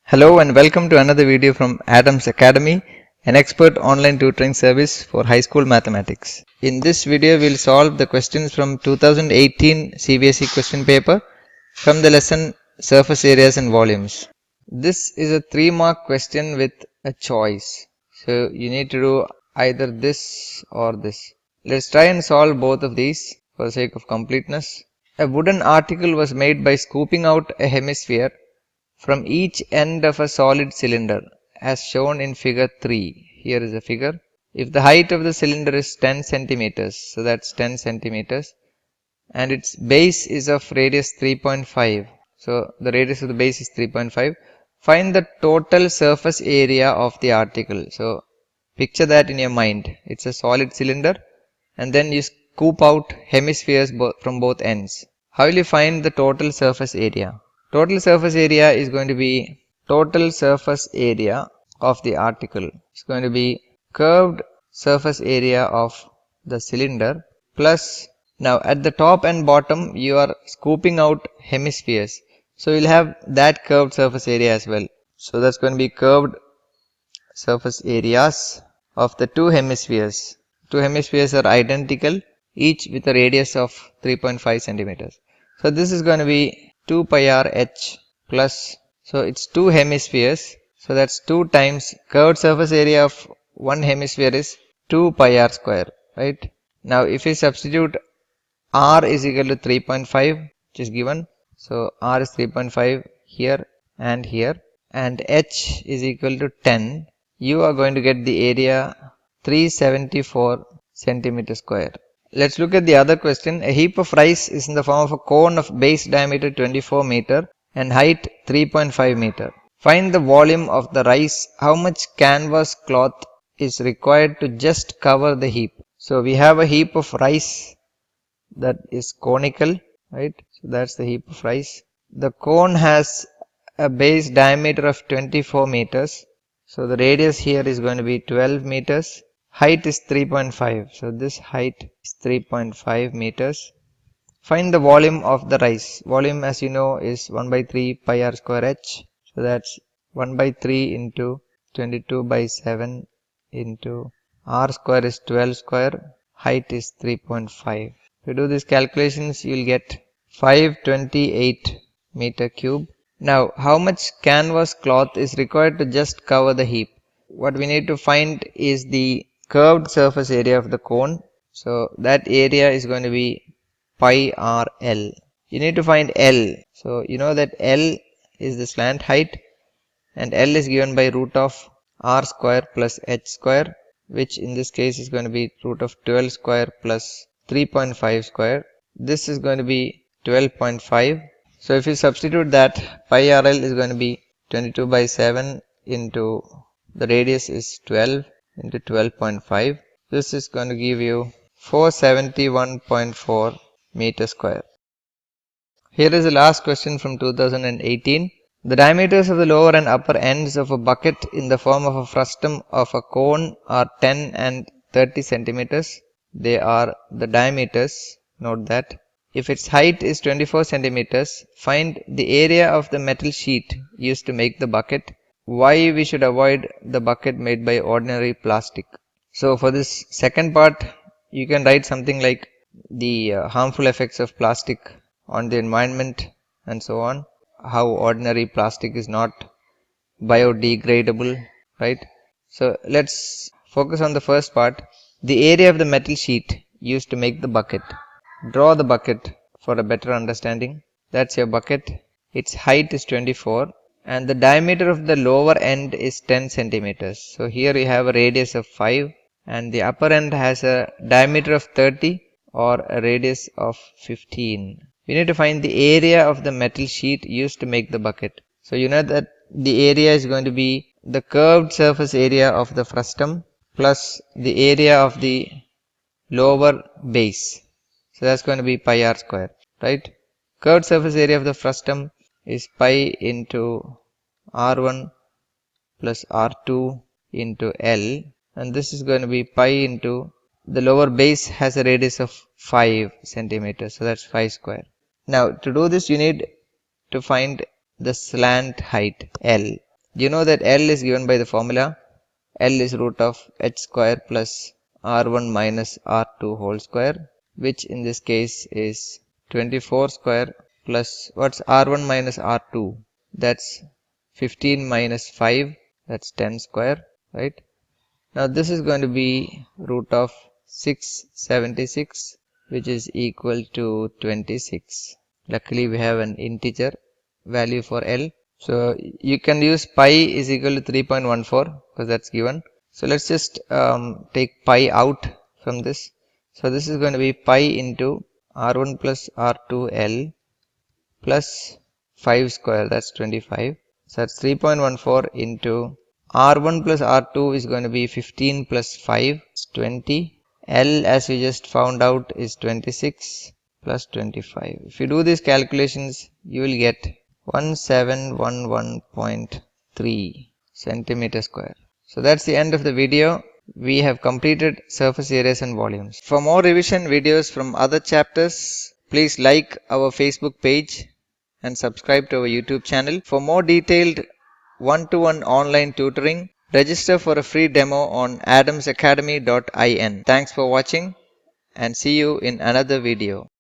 Hello and welcome to another video from Adams Academy, an expert online tutoring service for high school mathematics. In this video, we'll solve the questions from 2018 CBSE question paper from the lesson Surface Areas and Volumes. This is a 3-mark question with a choice. So you need to do either this or this. Let's try and solve both of these for the sake of completeness. A wooden article was made by scooping out a hemisphere from each end of a solid cylinder as shown in figure 3. Here is a figure. If the height of the cylinder is 10 centimeters, so that's 10 centimeters, and its base is of radius 3.5, so the radius of the base is 3.5, find the total surface area of the article. So picture that in your mind. It's a solid cylinder and then you scoop out hemispheres from both ends. How will you find the total surface area? Total surface area is going to be total surface area of the article. It's going to be curved surface area of the cylinder plus, now at the top and bottom you are scooping out hemispheres. So you'll have that curved surface area as well. So that's going to be curved surface areas of the two hemispheres. Two hemispheres are identical, each with a radius of 3.5 centimeters. So this is going to be 2 pi r h plus, so it's two hemispheres, so that's 2 times curved surface area of one hemisphere is 2 pi r square, right? Now if we substitute r is equal to 3.5, which is given, so r is 3.5 here, and h is equal to 10, you are going to get the area 374 centimeter square. Let's look at the other question. A heap of rice is in the form of a cone of base diameter 24 meter and height 3.5 meter. Find the volume of the rice. How much canvas cloth is required to just cover the heap? So we have a heap of rice that is conical, right? So that's the heap of rice. The cone has a base diameter of 24 meters. So the radius here is going to be 12 meters. Height is 3.5, so this height is 3.5 meters. Find the volume of the rice. Volume, as you know, is 1 by 3 pi r square h. So that's 1 by 3 into 22 by 7 into r square is 12 square. Height is 3.5. If you do these calculations, you will get 528 meter cube. Now, how much canvas cloth is required to just cover the heap? What we need to find is the curved surface area of the cone. So that area is going to be pi r l. You need to find L. So you know that L is the slant height and L is given by root of r square plus h square, which in this case is going to be root of 12 square plus 3.5 square. This is going to be 12.5. So if you substitute that, pi r l is going to be 22 by 7 into the radius is 12 into 12.5. This is going to give you 471.4 meter square. Here is the last question from 2018. The diameters of the lower and upper ends of a bucket in the form of a frustum of a cone are 10 and 30 centimeters. They are the diameters. Note that. If its height is 24 centimeters, find the area of the metal sheet used to make the bucket. Why we should avoid the bucket made by ordinary plastic. So for this second part, you can write something like the harmful effects of plastic on the environment and so on. How ordinary plastic is not biodegradable, right? So let's focus on the first part. The area of the metal sheet used to make the bucket. Draw the bucket for a better understanding. That's your bucket. Its height is 24. And the diameter of the lower end is 10 centimeters. So here you have a radius of 5 and the upper end has a diameter of 30 or a radius of 15. We need to find the area of the metal sheet used to make the bucket. So you know that the area is going to be the curved surface area of the frustum plus the area of the lower base. So that's going to be pi r square, right? Curved surface area of the frustum is pi into r1 plus r2 into L, and this is going to be pi into the lower base has a radius of 5 centimeters, so that's 5 square. Now to do this you need to find the slant height L. You know that L is given by the formula. L is root of h square plus r1 minus r2 whole square, which in this case is 24 square plus what's r1 minus r2? That's 15 minus 5, that's 10 square, right? Now this is going to be root of 676, which is equal to 26. Luckily we have an integer value for L. So you can use pi is equal to 3.14 because that's given. So let's just take pi out from this. So this is going to be pi into r1 plus r2 L plus 5 square, that's 25. So that's 3.14 into r1 plus r2 is going to be 15 plus 5, it's 20. L as we just found out is 26 plus 25. If you do these calculations, you will get 1711.3 centimeter square. So that's the end of the video. We have completed surface areas and volumes. For more revision videos from other chapters, please like our Facebook page and subscribe to our YouTube channel. For more detailed one-to-one online tutoring, register for a free demo on adamsacademy.in. Thanks for watching and see you in another video.